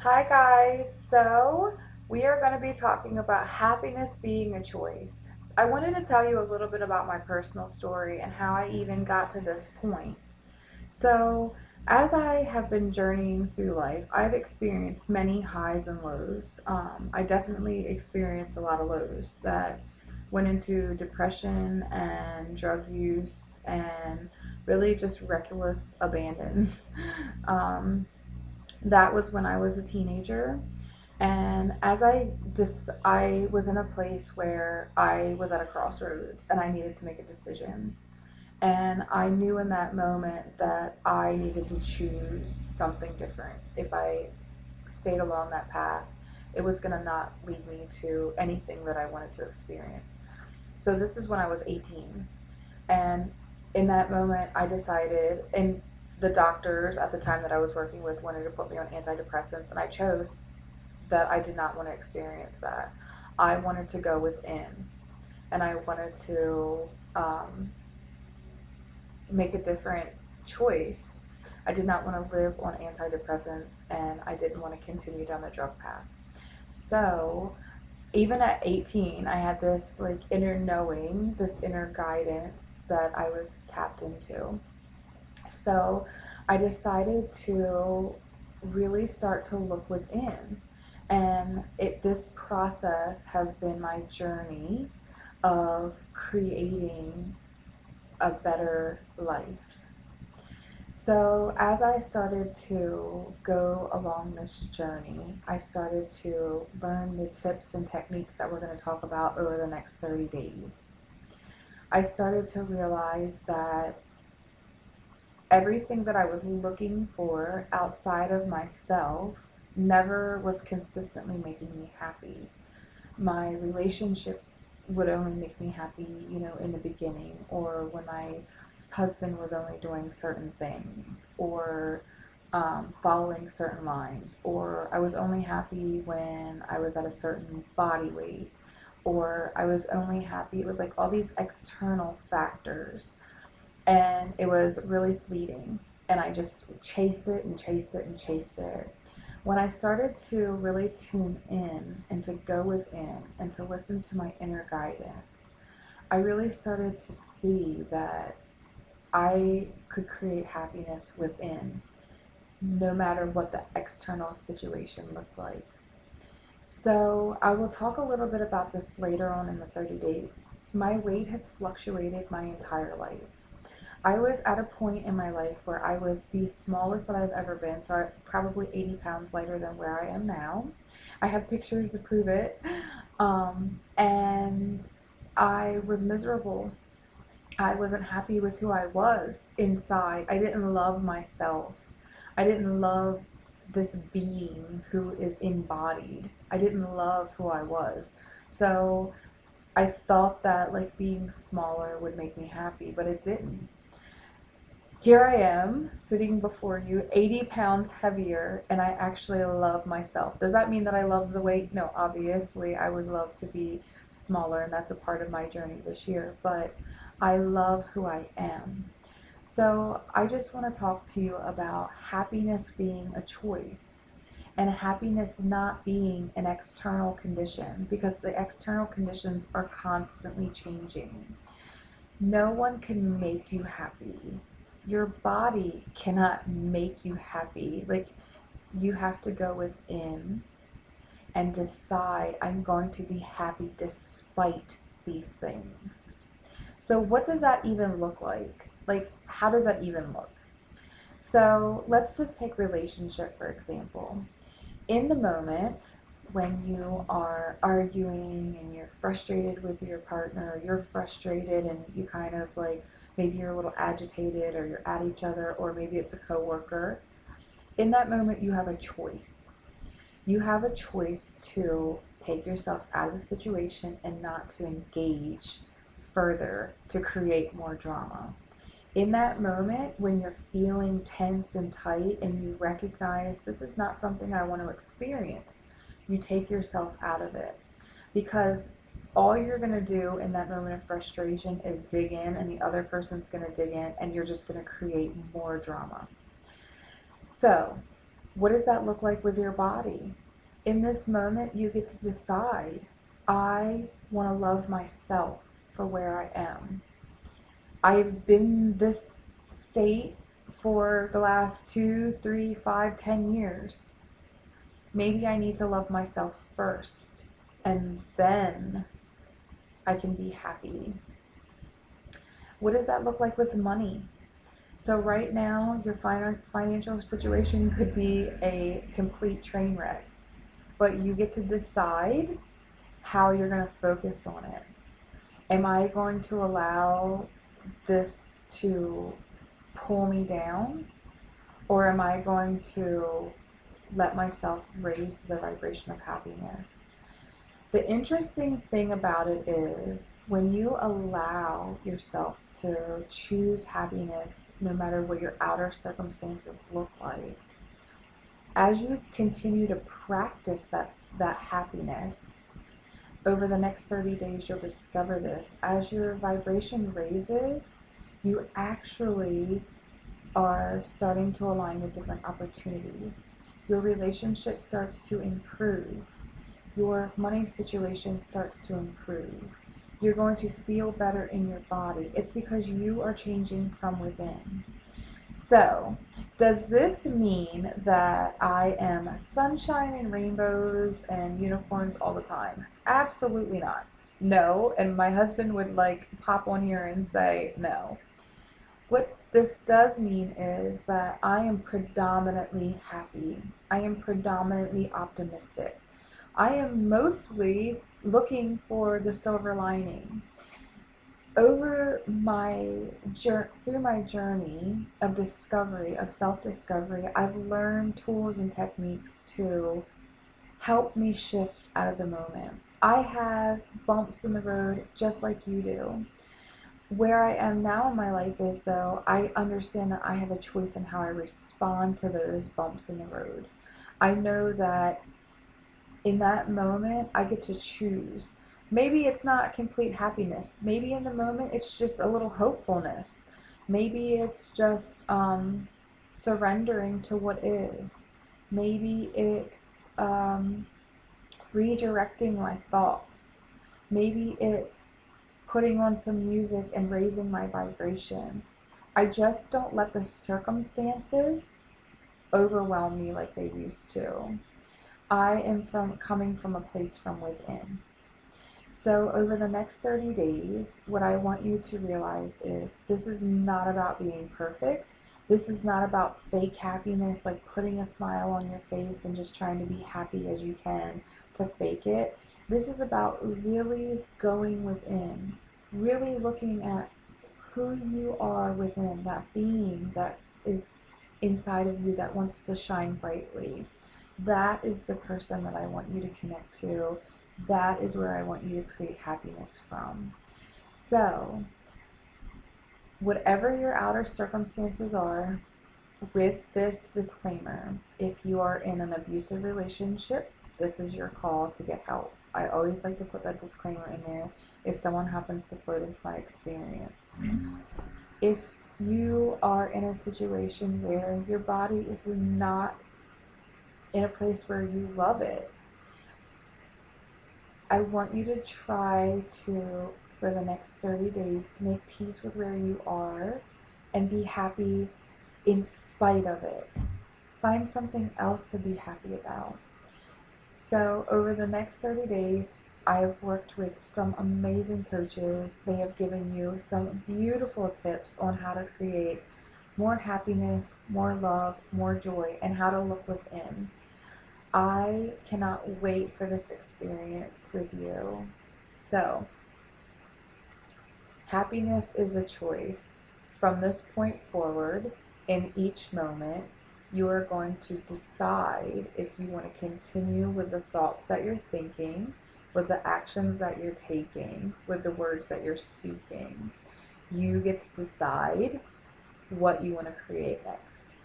Hi guys, so we are going to be talking about happiness being a choice. I wanted to tell you a little bit about my personal story and how I even got to this point. So, as I have been journeying through life, I've experienced many highs and lows. I definitely experienced a lot of lows that went into depression and drug use and really just reckless abandon. um, that was when I was a teenager. And as I was in a place where I was at a crossroads and I needed to make a decision. And I knew in that moment that I needed to choose something different. If I stayed along that path, it was going to not lead me to anything that I wanted to experience. So this is when I was 18. And in that moment, I decided, and the doctors at the time that I was working with wanted to put me on antidepressants, and I chose that I did not want to experience that. I wanted to go within, and I wanted to make a different choice. I did not want to live on antidepressants, and I didn't want to continue down the drug path. So, even at 18, I had this like inner knowing, this inner guidance that I was tapped into. So, I decided to really start to look within. And this process has been my journey of creating a better life. So, as I started to go along this journey, I started to learn the tips and techniques that we're going to talk about over the next 30 days. I started to realize that everything that I was looking for outside of myself never was consistently making me happy. My relationship would only make me happy, in the beginning, or when my husband was only doing certain things, or following certain lines, or I was only happy when I was at a certain body weight, or I was only happy. It was like all these external factors, and it was really fleeting. And I just chased it and chased it and chased it. When I started to really tune in and to go within and to listen to my inner guidance, I really started to see that I could create happiness within, no matter what the external situation looked like. So, I will talk a little bit about this later on in the 30 days. My weight has fluctuated my entire life. I was at a point in my life where I was the smallest that I've ever been, so I'm probably 80 pounds lighter than where I am now. I have pictures to prove it. And I was miserable. I wasn't happy with who I was inside. I didn't love myself. I didn't love this being who is embodied. I didn't love who I was. So I thought that like being smaller would make me happy, but it didn't. Here I am sitting before you, 80 pounds heavier, and I actually love myself. Does that mean that I love the weight? No, obviously, I would love to be smaller, and that's a part of my journey this year, but I love who I am. So, I just want to talk to you about happiness being a choice and happiness not being an external condition, because the external conditions are constantly changing. No one can make you happy. Your body cannot make you happy. Like, you have to go within and decide, I'm going to be happy despite these things. So, what does that even look like? Like, how does that even look? So, let's just take relationship for example. In the moment, when you are arguing and you're frustrated with your partner, you're frustrated and you kind of like, maybe you're a little agitated or you're at each other, or maybe it's a coworker. In that moment, you have a choice. You have a choice to take yourself out of the situation and not to engage further to create more drama. In that moment, when you're feeling tense and tight and you recognize this is not something I want to experience, you take yourself out of it, because all you're going to do in that moment of frustration is dig in, and the other person's going to dig in, and you're just going to create more drama. So, What does that look like with your body? In this moment, you get to decide, I want to love myself for where I am. I've been this state for the last 2, 3, 5, 10 years. Maybe I need to love myself first, and then I can be happy. What does that look like with money? So right now, your financial situation could be a complete train wreck, but you get to decide how you're going to focus on it. Am I going to allow this to pull me down, or am I going to let myself raise the vibration of happiness? The interesting thing about it is when you allow yourself to choose happiness, no matter what your outer circumstances look like, as you continue to practice that happiness, over the next 30 days, you'll discover this. As your vibration raises, you actually are starting to align with different opportunities. Your relationship starts to improve. Your money situation starts to improve. You're going to feel better in your body. It's because you are changing from within. So, does this mean that I am sunshine and rainbows and unicorns all the time? Absolutely not. No, and my husband would like pop on here and say no. What this does mean is that I am predominantly happy. I am predominantly optimistic. I am mostly looking for the silver lining. Through my journey of discovery, of self-discovery, I've learned tools and techniques to help me shift out of the moment. I have bumps in the road just like you do. Where I am now in my life is, though, I understand that I have a choice in how I respond to those bumps in the road. I know that in that moment, I get to choose. Maybe it's not complete happiness. Maybe in the moment, it's just a little hopefulness. Maybe it's just surrendering to what is. Maybe it's redirecting my thoughts. Maybe it's putting on some music and raising my vibration. I just don't let the circumstances overwhelm me like they used to. I am coming from a place from within. So over the next 30 days, what I want you to realize is this is not about being perfect. This is not about fake happiness, like putting a smile on your face and just trying to be happy as you can to fake it. This is about really going within, really looking at who you are within, that being that is inside of you that wants to shine brightly. That is the person that I want you to connect to. That is where I want you to create happiness from. So, whatever your outer circumstances are, with this disclaimer, if you are in an abusive relationship, this is your call to get help. I always like to put that disclaimer in there if someone happens to float into my experience. If you are in a situation where your body is not in a place where you love it, I want you to try to, for the next 30 days, make peace with where you are and be happy in spite of it. Find something else to be happy about. So over the next 30 days, I've worked with some amazing coaches. They have given you some beautiful tips on how to create more happiness, more love, more joy, and how to look within. I cannot wait for this experience with you. So, happiness is a choice. From this point forward, in each moment, you are going to decide if you want to continue with the thoughts that you're thinking, with the actions that you're taking, with the words that you're speaking. You get to decide what you want to create next.